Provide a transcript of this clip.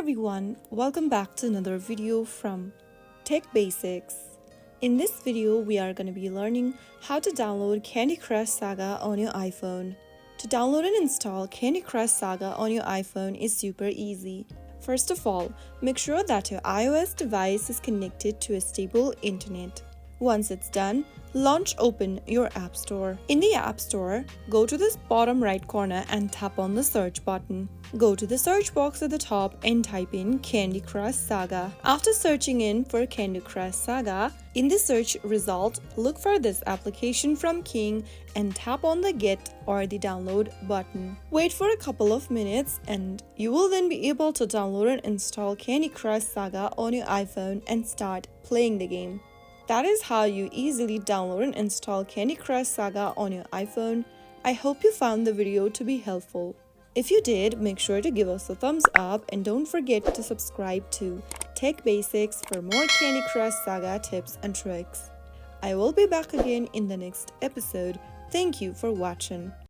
everyone, welcome back to another video from Tech Basics. In this video, we are going to be learning how to download Candy Crush Saga on your iPhone. To download and install Candy Crush Saga on your iPhone is super easy. First of all, make sure that your iOS device is connected to a stable internet. Once it's done, open your App Store. In the App Store, go to this bottom right corner and tap on the search button. Go to the search box at the top and type in Candy Crush Saga. After searching in for Candy Crush Saga, in the search result, look for this application from King and tap on the Get or the Download button. Wait for a couple of minutes and you will then be able to download and install Candy Crush Saga on your iPhone and start playing the game. That is how you easily download and install Candy Crush Saga on your iPhone. I hope you found the video to be helpful. If you did, make sure to give us a thumbs up and don't forget to subscribe to Tech Basics for more Candy Crush Saga tips and tricks. I will be back again in the next episode. Thank you for watching.